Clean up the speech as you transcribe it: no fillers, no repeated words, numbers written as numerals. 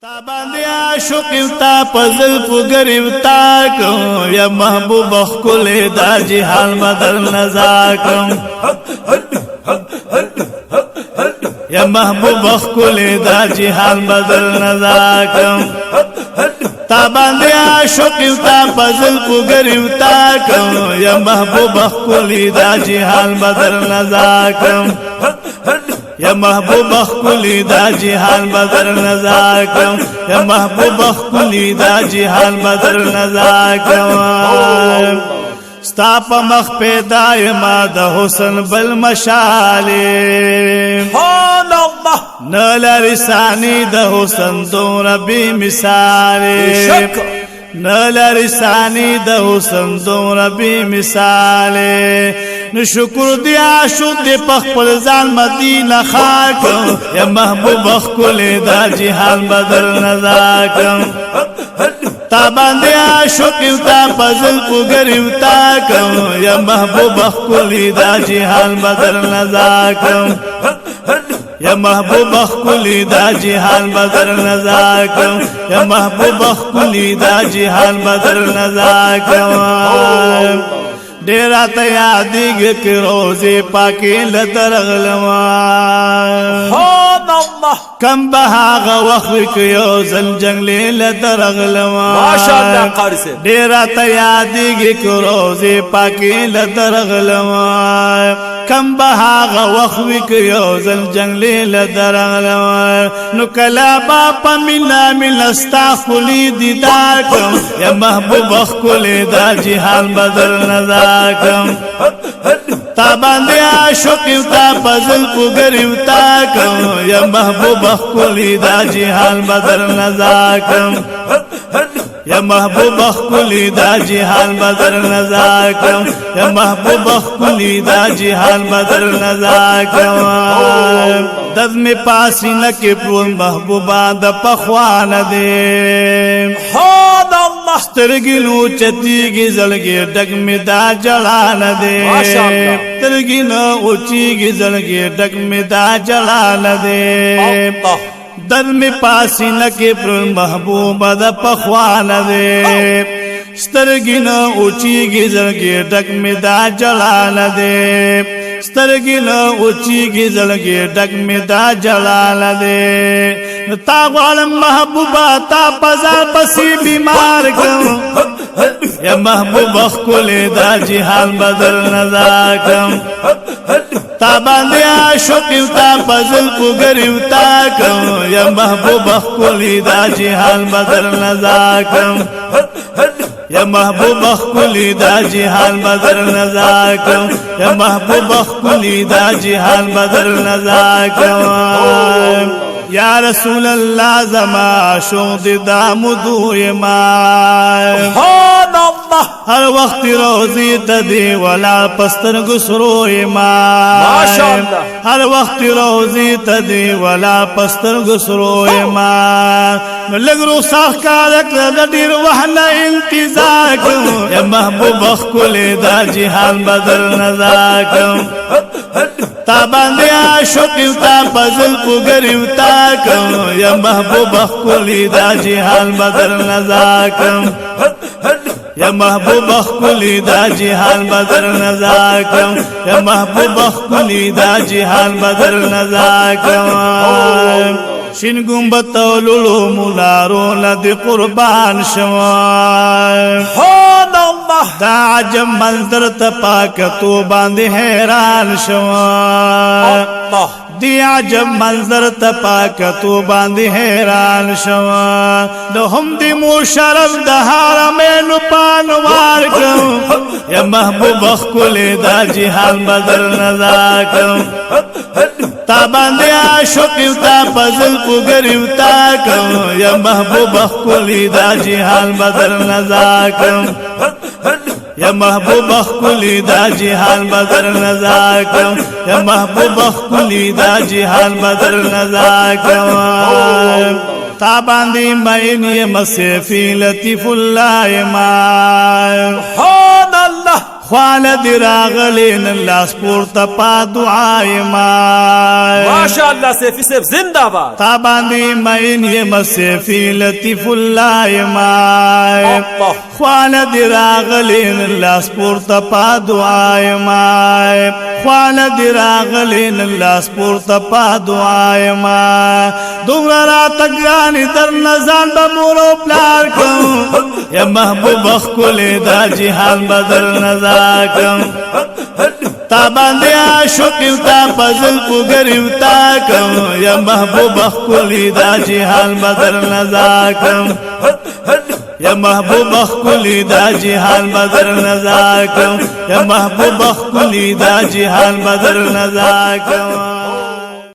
تا باندې عاشق تا پزل پګریو تا کوم یا محبوب خل دا جهان بدل نزاکم یا محبوب خل دا جهان بدل نزاکم تا باندې عاشق تا پزل پګریو تا کوم یا محبوب خل دا جهان بدل نزاکم یا محبوب خلی دا جهان بدر نزاکم یا محبوب خلی دا جهان بدر نزاکم ستا پا مخ پیدا ما دا حسن بالمشالی نالا رسانی دا حسن دون بی مثالی نالا رسانی دا حسن دون بی مثالی نشکر دی عاشق دی پخپل ځان مدینه خاکم یا محبوب خل دا جهان بدل نزاکم تا باندې عاشق تا پزل پګریو تا کوم یا محبوب خل دا جهان بدل نزاکم یا محبوب خل دا جهان بدل نزاکم یا محبوب خل دا جهان بدل نزاکم ډیرا ته یادېږي که روزې پاکې له درغلما کم به هغه وخت وي که یو ځل جنګلې له درغلما ډیرا ته یادېږي که روزې پاکې له درغلما کم به هغه وخت وي که یو ځل جنګلې له درغلما نو کله به په مینه ستا خولي دیدار کړم یا محبوب ښکلې دا جهان بدل نزاکم تا باندې عاشق تا پزل پګریو تا کوم یا محبوب خلی دا جهان بدل نزاکم یا محبوب خلی دا جهان بدل نزاکم یا محبوب خلی دا جهان بدل نزاکم دد می پاسی نکی پرون محبوبا دا پخوان دے سترگی نو چتیگی زلگی ڈگ می دا جلان دے سترگی نو اوچیگی زلگی ڈگ می دا جلان دے در می پاسی نکی پرون محبوبا دا پخوان دے سترگی نو اوچیگی زلگی ڈگ می دا جلان دے سترگی نو اوچیگی زلگی ڈگ می دا جلال دے تا غالم محبوبا تا پزار پسی بیمار کم یا محبوب خل دا جهان بدل نزاکم تا باندې عاشق تا پزل پګریو تا کم یا محبوب خل دا جهان بدل نزاکم یا محبوب خلی دا جهان بدل نزاکم یا محبوب خلی دا جهان بدل نزاکم یا رسول الله زما شوق دا مدوی ما هر وقت روزی تدی ولا پستر گسروی ما هر وقت روزی تدی ولا پستر گسروی ما لگرو ساخ کارک لدیر وحنا انتظار کم یا محبوب خل دا جهان بدل نزاکم تا باندې عاشق تا پزل پګریو تا کوم یا محبوب خل دا جهان بدل نزاکم یا محبوب خل دا جهان بدل نزاکم یا محبوب خل دا جهان بدل نزاکم شین گنبد لولو مولارو لدی قربان شوام دا عجب منظر تپاکتو باندې حیران شوام دی عجب منظر تپاکتو باندې حیران شوام نو هم دی مشرف د حرمین پانوار کم یا محبوب خل دا جهان بدل نزاکم تا باندې عاشق تا پزل پګریو تا کوم یا محبوب خل دا جهان بدل نزاکم یا محبوب خل دا جهان بدل نزاکم یا محبوب خل دا جهان بدل نزاکم تا باندې مینه مسیفی لطیف الله ما خواله دی راغلین اللہ سپورتا پا دعای مائی ماشاء اللہ سیفی صاحب زندہ باد تا باندی مین یم سیفی لطیف اللہ مائی خواله دی راغلین اللہ سپورتا پا دعای مائی خواله دی راغلین اللہ سپورتا پا دعای مائی دومرا را تگرانی در نزان بمورو پلار کن یا محبوب اخکولی دا جہان بدر نزاکم تا باندی عاشقیو تا پزل پگریو تاکم یا محبوب اخکولی دا جہان بدر نزاکم یا محبوب اخکولی دا جہان بدر نزاکم یا محبوب اخکولی دا جہان بدر نزاکم